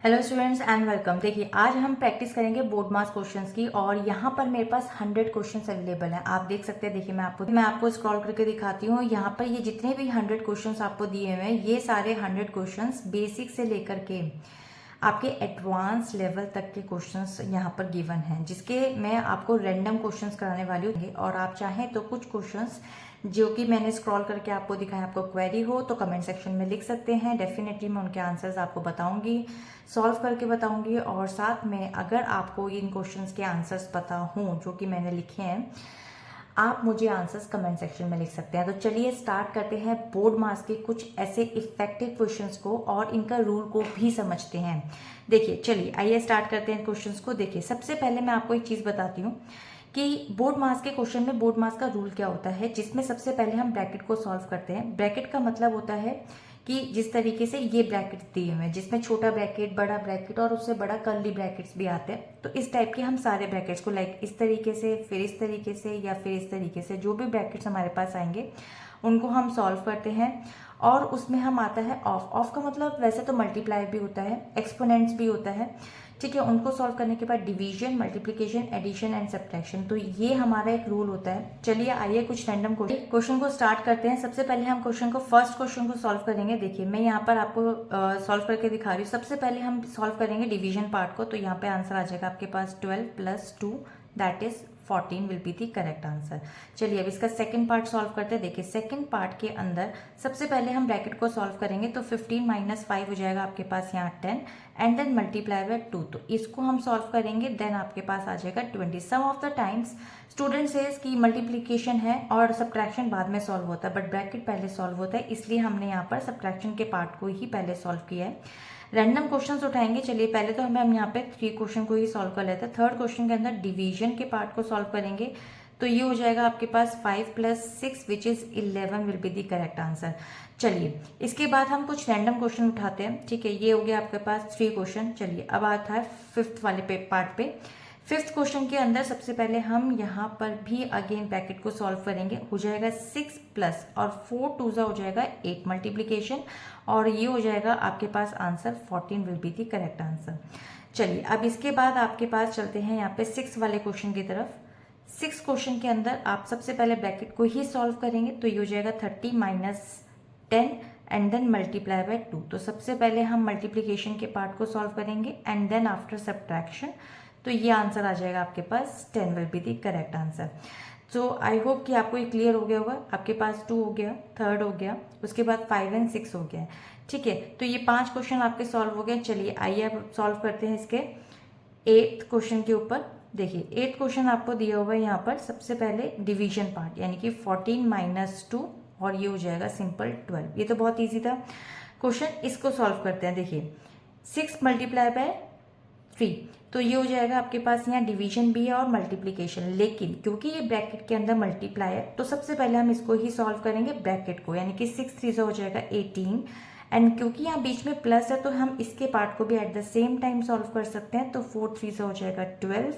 Hello students and welcome. देखिए आज हम प्रैक्टिस करेंगे बोर्ड मास क्वेश्चंस की और यहाँ पर मेरे पास 100 क्वेश्चंस अवेलेबल हैं। आप देख सकते हैं। देखिए मैं आपको स्क्रॉल करके दिखाती हूँ। यहाँ पर ये जितने भी 100 क्वेश्चंस आपको दिए हुए हैं ये सारे 100 क्वेश्चंस बेसिक से लेकर के आपके एडवांस लेवल तक के क्वेश्चंस यहाँ पर गिवन हैं, जिसके मैं आपको रैंडम क्वेश्चंस कराने वाली हूँ। और आप चाहें तो कुछ क्वेश्चंस जो कि मैंने स्क्रॉल करके आपको दिखाया, आपको क्वेरी हो तो कमेंट सेक्शन में लिख सकते हैं। डेफिनेटली मैं उनके आंसर्स आपको बताऊंगी, सॉल्व करके बताऊंगी। और साथ में अगर आपको इन क्वेश्चंस के आंसर्स पता हों जो कि मैंने लिखे हैं, आप मुझे आंसर्स कमेंट सेक्शन में लिख सकते हैं। तो चलिए स्टार्ट करते हैं बोर्ड मास के कुछ ऐसे इफेक्टिव क्वेश्चंस को और इनका रूल को भी समझते हैं। देखिए चलिए आइए स्टार्ट करते हैं क्वेश्चंस को। देखिए सबसे पहले मैं आपको एक चीज़ बताती हूँ कि बोर्ड मास के क्वेश्चन में बोर्ड मास का रूल क्या होता है, जिसमें सबसे पहले हम ब्रैकेट को सॉल्व करते हैं। ब्रैकेट का मतलब होता है कि जिस तरीके से ये ब्रैकेट दिए हुए हैं, जिसमें छोटा ब्रैकेट, बड़ा ब्रैकेट और उससे बड़ा कर्ली ब्रैकेट्स भी आते हैं, तो इस टाइप के हम सारे ब्रैकेट्स को लाइक इस तरीके से, फिर इस तरीके से या फिर इस तरीके से जो भी ब्रैकेट्स हमारे पास आएंगे उनको हम सॉल्व करते हैं। और उसमें हम आता है ऑफ। ऑफ का मतलब वैसे तो मल्टीप्लाई भी होता है, एक्सपोनेंट्स भी होता है, ठीक है। उनको सॉल्व करने के बाद division, multiplication, addition and subtraction, तो ये हमारा एक रूल होता है। चलिए आइए कुछ रैंडम क्वेश्चन को स्टार्ट करते हैं। सबसे पहले हम फर्स्ट क्वेश्चन को सॉल्व करेंगे। देखिए मैं यहाँ पर आपको सॉल्व करके दिखा रही हूँ। सबसे पहले हम सॉल्व करेंगे डिवीजन पार्ट को, तो यहाँ पे आंसर आ जाएगा आपके पास 12 + 2 that is 14 will be the correct answer. चलिए अब इसका सेकंड पार्ट सॉल्व करते हैं। देखिए सेकंड पार्ट के अंदर सबसे पहले हम ब्रैकेट को सॉल्व करेंगे, तो 15 - 5 हो जाएगा आपके पास यहाँ 10 एंड देन मल्टीप्लाई बाय 2, तो इसको हम सॉल्व करेंगे। देन आपके पास आ जाएगा 20। Some of the times student says कि मल्टीप्लिकेशन है और सब्ट्रैक्शन बाद में सॉल्व होता है, बट ब्रैकेट पहले सॉल्व होता है, इसलिए हमने यहाँ पर सब्ट्रैक्शन के पार्ट को ही पहले सॉल्व किया है। रैंडम क्वेश्चंस उठाएंगे। चलिए पहले तो हम यहाँ पे 3 क्वेश्चन को ही सॉल्व कर लेते हैं। थर्ड क्वेश्चन के अंदर डिवीजन के पार्ट को सॉल्व करेंगे, तो ये हो जाएगा आपके पास 5 + 6 which is 11 will be the correct answer. चलिए इसके बाद हम कुछ रैंडम क्वेश्चन उठाते हैं, ठीक है। ये हो गया आपके पास 3 क्वेश्चन। चलिए अब आता है फिफ्थ वाले पार्ट पे। फिफ्थ क्वेश्चन के अंदर सबसे पहले हम यहाँ पर भी अगेन ब्रैकेट को सॉल्व करेंगे। हो जाएगा 6 प्लस और 4 2 हो जाएगा 8 मल्टीप्लीकेशन, और ये हो जाएगा आपके पास answer 14 will be the correct answer. चलिए अब इसके बाद आपके पास चलते हैं यहाँ पे 6 वाले क्वेश्चन की तरफ। 6 क्वेश्चन के अंदर आप सबसे पहले ब्रैकेट को ही सॉल्व करेंगे, तो ये हो जाएगा 30 - 10 एंड देन मल्टीप्लाई बाय 2। तो सबसे पहले हम मल्टीप्लीकेशन के पार्ट को सॉल्व करेंगे एंड देन आफ्टर सब्ट्रैक्शन, तो ये आंसर आ जाएगा आपके पास 10 will be the correct answer. So I hope कि आपको ये क्लियर हो गया होगा। आपके पास 2 हो गया, थर्ड हो गया, उसके बाद 5 और 6 हो गया, ठीक है। तो ये 5 क्वेश्चन आपके सॉल्व हो गए। चलिए आइए अब सॉल्व करते हैं इसके 8th क्वेश्चन के ऊपर। देखिए 8th क्वेश्चन आपको दिया हुआ है यहाँ पर। सबसे पहले डिवीजन पार्ट यानी कि 14 - 2 और ये हो जाएगा सिंपल 12। ये तो बहुत ईजी था क्वेश्चन। इसको सॉल्व करते हैं। देखिए 6 मल्टीप्लाई बाय 3, तो ये हो जाएगा आपके पास यहाँ डिवीजन भी है और मल्टीप्लीकेशन, लेकिन क्योंकि ये ब्रैकेट के अंदर मल्टीप्लाई है तो सबसे पहले हम इसको ही सॉल्व करेंगे ब्रैकेट को, यानी कि 6 3 हो जाएगा 18 एंड क्योंकि यहाँ बीच में प्लस है तो हम इसके पार्ट को भी at the same time solve कर सकते हैं। तो 4 3 हो जाएगा 12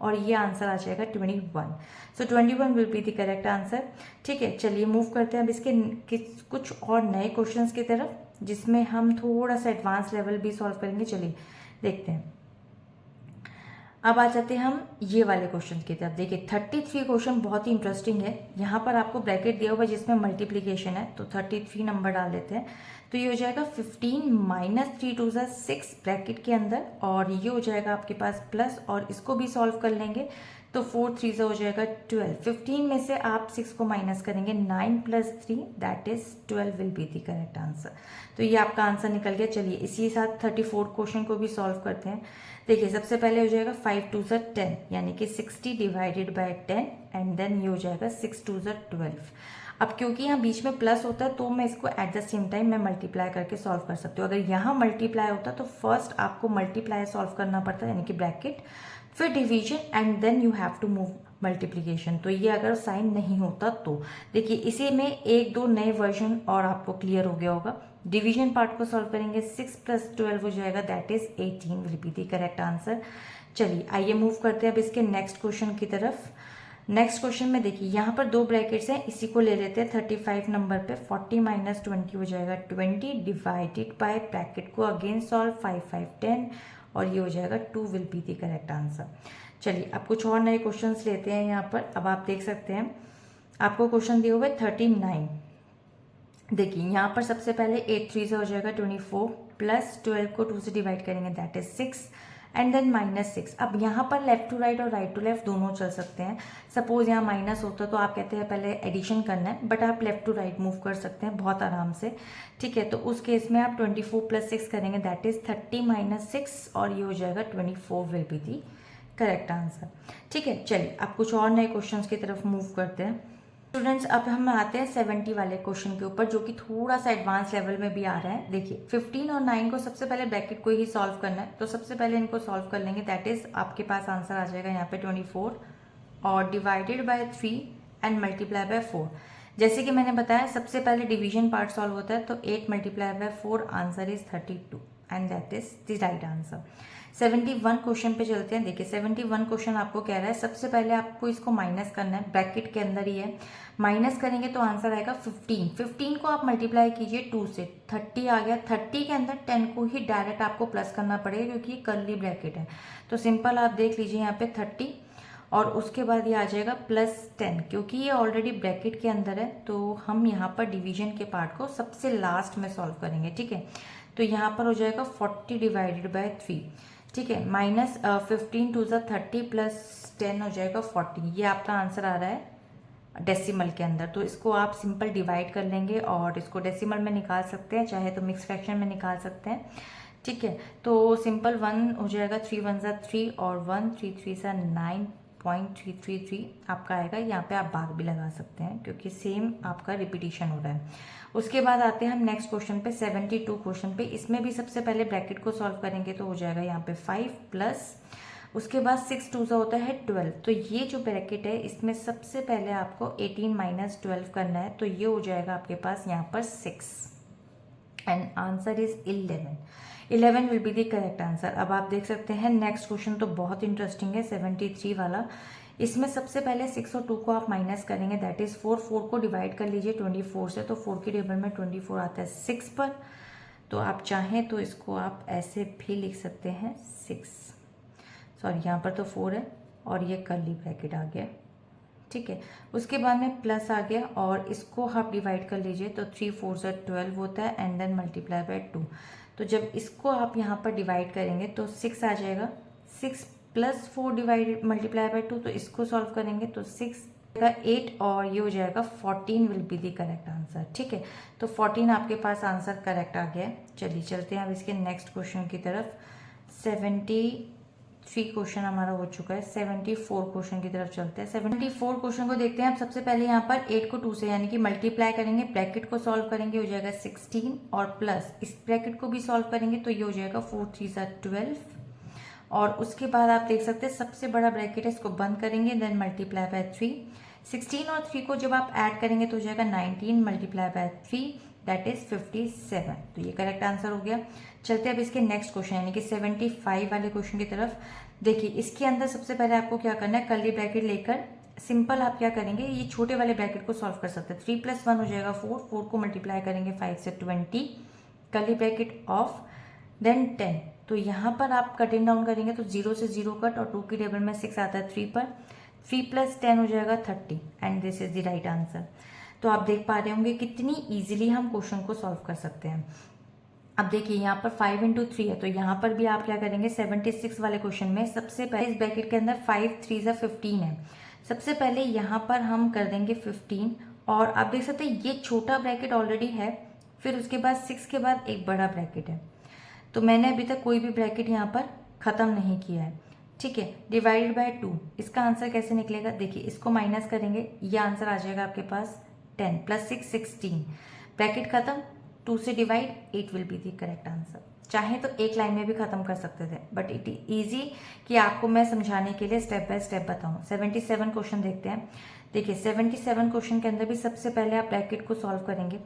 और ये आंसर आ जाएगा 21। सो 21 will be the correct answer, ठीक है। चलिए मूव करते हैं अब इसके कुछ और नए क्वेश्चंस की तरफ, जिसमें हम थोड़ा सा एडवांस लेवल भी सॉल्व करेंगे। चलिए देखते हैं। अब आ जाते हैं हम ये वाले क्वेश्चन की तरफ। देखिए 33 क्वेश्चन बहुत ही इंटरेस्टिंग है। यहाँ पर आपको ब्रैकेट दिया हुआ है जिसमें मल्टीप्लीकेशन है, तो 33 नंबर डाल देते हैं। तो ये हो जाएगा 15 - 3 2 6 ब्रैकेट के अंदर, और ये हो जाएगा आपके पास प्लस, और इसको भी सॉल्व कर लेंगे तो 4 3 हो जाएगा 12। 15 में से आप 6 को माइनस करेंगे, 9 + 3 that is 12 will be the correct answer. तो ये आपका आंसर निकल गया। चलिए इसी साथ 34 क्वेश्चन को भी सॉल्व करते हैं। देखिए सबसे पहले हो जाएगा 5 2 10 यानी कि 60 डिवाइडेड बाय 10 एंड देन ये हो जाएगा 6 2 12। अब क्योंकि यहाँ बीच में प्लस होता है तो मैं इसको एट द सेम टाइम मैं मल्टीप्लाई करके सॉल्व कर सकती हूँ। अगर यहाँ मल्टीप्लाई होता तो फर्स्ट आपको मल्टीप्लाई सॉल्व करना पड़ता है यानी कि ब्रैकेट, फिर division and then you have to move multiplication. तो ये अगर साइन नहीं होता तो देखिए इसी में 1 2 नए वर्जन और आपको क्लियर हो गया होगा। डिवीजन पार्ट को सॉल्व करेंगे, 6 + 12 हो जाएगा that is 18 will be the correct answer. चलिए आइए मूव करते हैं अब इसके नेक्स्ट क्वेश्चन की तरफ। नेक्स्ट क्वेश्चन में देखिए यहाँ पर दो ब्रैकेट्स हैं, इसी को ले लेते हैं 35 नंबर पे। 40 माइनस 20 हो जाएगा 20 डिवाइडेड बाय ब्रैकेट को अगेन सॉल्व 5 5 10 और ये हो जाएगा 2 will be the correct answer. चलिए अब कुछ और नए क्वेश्चंस लेते हैं यहाँ पर। अब आप देख सकते हैं आपको क्वेश्चन दिए हुए 39। देखिए यहाँ पर सबसे पहले 8 3 से हो जाएगा 24 प्लस 12 को 2 से डिवाइड करेंगे दैट इज 6 एंड देन -6। अब यहाँ पर लेफ्ट टू राइट और राइट टू लेफ्ट दोनों चल सकते हैं। सपोज यहाँ माइनस होता तो आप कहते हैं पहले एडिशन करना है, बट आप लेफ्ट टू राइट मूव कर सकते हैं बहुत आराम से। ठीक है, तो उस केस में आप 24 + 6 करेंगे दैट इज 30 - 6 और ये हो जाएगा 24 will be the correct answer. ठीक है, चलिए अब कुछ और नए क्वेश्चंस की तरफ मूव करते हैं। स्टूडेंट्स अब हम आते हैं 70 वाले क्वेश्चन के ऊपर, जो कि थोड़ा सा एडवांस लेवल में भी आ रहा है। देखिए 15 और 9 को सबसे पहले ब्रैकेट को ही सॉल्व करना है, तो सबसे पहले इनको सॉल्व कर लेंगे। दैट इज आपके पास आंसर आ जाएगा यहाँ पे 24 और divided by 3 and multiply by 4। जैसे कि मैंने बताया सबसे पहले डिवीजन पार्ट सॉल्व होता है, तो 8 × 4 answer is 32 and that is the right answer. 71 question पे चलते हैं। देखिए 71 क्वेश्चन आपको कह रहा है सबसे पहले आपको इसको माइनस करना है, ब्रैकेट के अंदर ही है। माइनस करेंगे तो आंसर आएगा 15। 15 को आप मल्टीप्लाई कीजिए 2 से, 30 आ गया। 30 के अंदर 10 को ही डायरेक्ट आपको प्लस करना पड़ेगा क्योंकि ये कर्ली ब्रैकेट है। तो सिंपल आप देख लीजिए यहाँ पे 30 और उसके बाद ये आ जाएगा +10। क्योंकि ये ऑलरेडी ब्रैकेट के अंदर है तो हम यहाँ पर डिवीजन के पार्ट को सबसे लास्ट में सॉल्व करेंगे। ठीक है, तो यहाँ पर हो जाएगा 40 डिवाइडेड बाय 3। ठीक है, -15 2 × 30 + 10 हो जाएगा 40। ये आपका आंसर आ रहा है डेसिमल के अंदर, तो इसको आप सिंपल डिवाइड कर लेंगे और इसको डेसिमल में निकाल सकते हैं, चाहे तो मिक्स फ्रैक्शन में निकाल सकते हैं। ठीक है, तो सिंपल 1 हो जाएगा, 3 1 = 3 और 1 3 3 = 9.333 आपका आएगा। यहाँ पे आप बार भी लगा सकते हैं क्योंकि सेम आपका रिपीटिशन हो रहा है। उसके बाद आते हैं हम नेक्स्ट क्वेश्चन पे 72 क्वेश्चन पे। इसमें भी सबसे पहले ब्रैकेट को सॉल्व करेंगे तो हो जाएगा यहाँ पे 5 प्लस उसके बाद 6 2 होता है 12। तो ये जो ब्रैकेट है इसमें सबसे पहले आपको 18 - 12 करना है, तो ये हो जाएगा आपके पास यहाँ पर 6 and answer is 11। 11 will be the correct answer. अब आप देख सकते हैं नेक्स्ट क्वेश्चन तो बहुत इंटरेस्टिंग है 73 वाला। इसमें सबसे पहले 6 और 2 को आप माइनस करेंगे दैट इज 4। 4 को डिवाइड कर लीजिए 24 से, तो 4 के टेबल में 24 आता है 6 पर। तो आप चाहें तो इसको आप ऐसे भी लिख सकते हैं 6, सॉरी यहाँ पर तो 4 है और ये कर्ली ब्रैकेट आ गया। ठीक है, उसके बाद में प्लस आ गया और इसको आप डिवाइड कर लीजिए तो 3 4 = 12 होता है एंड देन मल्टीप्लाई बाय 2। तो जब इसको आप यहाँ पर डिवाइड करेंगे तो 6 आ जाएगा। 6 + 4 डिवाइडेड मल्टीप्लाई बाय 2, तो इसको सॉल्व करेंगे तो 6 का 8 और ये हो जाएगा 14 will be the correct answer. ठीक है, तो 14 आपके पास आंसर करेक्ट आ गया। चलिए चलते हैं अब इसके नेक्स्ट क्वेश्चन की तरफ। 73 क्वेश्चन हमारा हो चुका है, 74 क्वेश्चन की तरफ चलते हैं। 74 क्वेश्चन को देखते हैं। अब सबसे पहले यहाँ पर 8 को 2 से यानी कि मल्टीप्लाई करेंगे, ब्रैकेट को सॉल्व करेंगे हो जाएगा 16 और प्लस इस ब्रैकेट को भी सॉल्व करेंगे तो ये हो जाएगा 4 3 = 12 और उसके बाद आप देख सकते हैं सबसे बड़ा ब्रैकेट है, इसको बंद करेंगे देन मल्टीप्लाई बाय 3। 16 और 3 को जब आप ऐड करेंगे तो हो जाएगा 19 मल्टीप्लाई बाय 3 दैट इज 57। तो ये करेक्ट आंसर हो गया। चलते हैं अब इसके नेक्स्ट क्वेश्चन यानी कि 75 वाले क्वेश्चन की तरफ। देखिए इसके अंदर सबसे पहले आपको क्या करना है, कर्ली ब्रैकेट लेकर सिंपल आप क्या करेंगे, ये छोटे वाले ब्रैकेट को सॉल्व कर सकते हैं। 3 + 1 हो जाएगा 4, 4 को मल्टीप्लाई करेंगे 5 से 20 कर्ली ब्रैकेट ऑफ देन 10। तो यहाँ पर आप कटिंग डाउन करेंगे तो 0 से 0 कट और 2 की टेबल में 6 आता है 3 पर। 3 + 10 हो जाएगा 30 and this is the right answer. तो आप देख पा रहे होंगे कितनी इजीली हम क्वेश्चन को सॉल्व कर सकते हैं। अब देखिए यहाँ पर 5 × 3 है, तो यहाँ पर भी आप क्या करेंगे 76 वाले क्वेश्चन में सबसे पहले इस ब्रैकेट के अंदर 5 3 = 15 है। सबसे पहले यहाँ पर हम कर देंगे 15 और आप देख सकते हैं ये छोटा ब्रैकेट ऑलरेडी है, फिर उसके बाद 6 के बाद एक बड़ा ब्रैकेट है। तो मैंने अभी तक कोई भी ब्रैकेट यहाँ पर ख़त्म नहीं किया है। ठीक है, डिवाइडेड बाय 2 इसका आंसर कैसे निकलेगा, देखिए इसको माइनस करेंगे, ये आंसर आ जाएगा आपके पास 10 + 6 16 ब्रैकेट खत्म, 2 से divide 8 will be the correct answer. चाहे तो एक लाइन में भी खत्म कर सकते थे बट इट इज ईजी कि आपको मैं समझाने के लिए स्टेप बाय स्टेप बताऊं। 77 क्वेश्चन देखते हैं। देखिए 77 क्वेश्चन के अंदर भी सबसे पहले आप ब्रैकेट को सॉल्व करेंगे।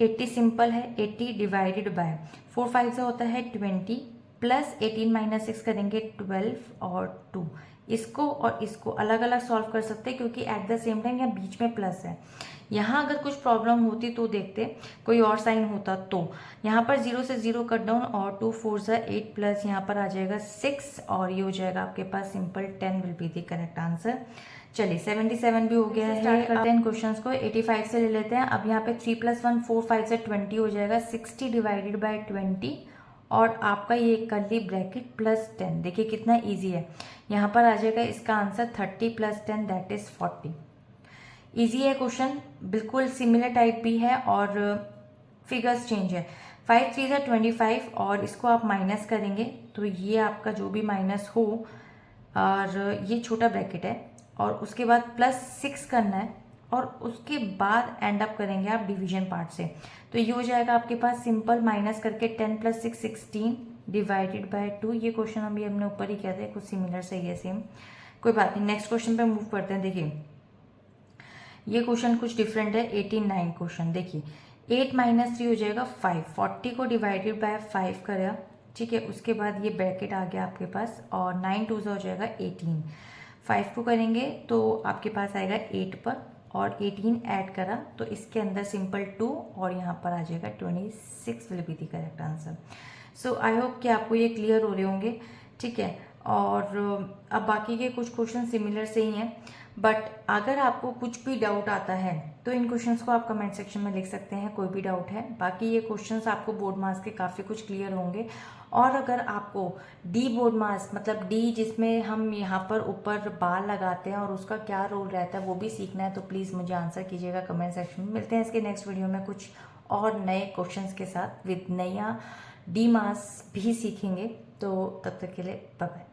80 सिंपल है, 80 डिवाइडेड बाय 4 5 से होता है 20 प्लस 18 - 6 करेंगे 12 और 2 इसको और इसको अलग अलग सॉल्व कर सकते हैं, क्योंकि एट द सेम टाइम यहाँ बीच में प्लस है। यहाँ अगर कुछ प्रॉब्लम होती तो देखते, कोई और साइन होता तो। यहाँ पर 0 से 0 कट डाउन और 2 4 ज़ा 8 प्लस यहाँ पर आ जाएगा 6 और ये हो जाएगा आपके पास simple 10 will be the correct answer. चलिए 77 भी हो गया है। स्टार्ट करते हैं क्वेश्चन को। 85 से ले लेते हैं। अब यहाँ पे 3 + 1 4 5 से 20 हो जाएगा। 60 डिवाइडेड बाय 20 और आपका ये कर्ली ब्रैकेट प्लस 10। देखिए कितना इजी है। यहाँ पर आ जाएगा इसका आंसर 30 + 10 दैट इज 40। इजी है क्वेश्चन, बिल्कुल सिमिलर टाइप भी है और फिगर्स चेंज है। 5 3 ज़ा 25 और इसको आप माइनस करेंगे तो ये आपका जो भी माइनस हो, और ये छोटा ब्रैकेट है और उसके बाद +6 करना है और उसके बाद एंड अप करेंगे आप डिवीजन पार्ट से। तो ये हो जाएगा आपके पास सिंपल माइनस करके 10 + 6 16 डिवाइडेड बाय 2। ये क्वेश्चन अभी हमने ऊपर ही किया था, कुछ सिमिलर सही है सेम, कोई बात नहीं। नेक्स्ट क्वेश्चन पे मूव करते हैं। देखिए ये क्वेश्चन कुछ डिफरेंट है। 89 क्वेश्चन देखिए 8 - 3 हो जाएगा 5। 40 को डिवाइडेड बाय 5 करेगा, ठीक है। उसके बाद ये ब्रैकेट आ गया आपके पास और 9 2 हो जाएगा 18। 5 को करेंगे तो आपके पास आएगा 8 पर और 18 ऐड करा तो इसके अंदर सिंपल 2 और यहाँ पर आ जाएगा 26 will be the correct answer. So I hope कि आपको ये क्लियर हो रहे होंगे, ठीक है। और अब बाकी के कुछ क्वेश्चन सिमिलर से ही हैं, बट अगर आपको कुछ भी डाउट आता है तो इन क्वेश्चंस को आप कमेंट सेक्शन में लिख सकते हैं, कोई भी डाउट है। बाकी ये क्वेश्चंस आपको बोर्ड मार्क्स के काफ़ी कुछ क्लियर होंगे। और अगर आपको डी बोर्ड मार्क्स मतलब डी जिसमें हम यहाँ पर ऊपर बाल लगाते हैं और उसका क्या रोल रहता है वो भी सीखना है, तो प्लीज़ मुझे आंसर कीजिएगा कमेंट सेक्शन में। मिलते हैं इसके नेक्स्ट वीडियो में कुछ और नए क्वेश्चंस के साथ, विद नया डी मार्क्स भी सीखेंगे। तो तब तक के लिए बाय बाय।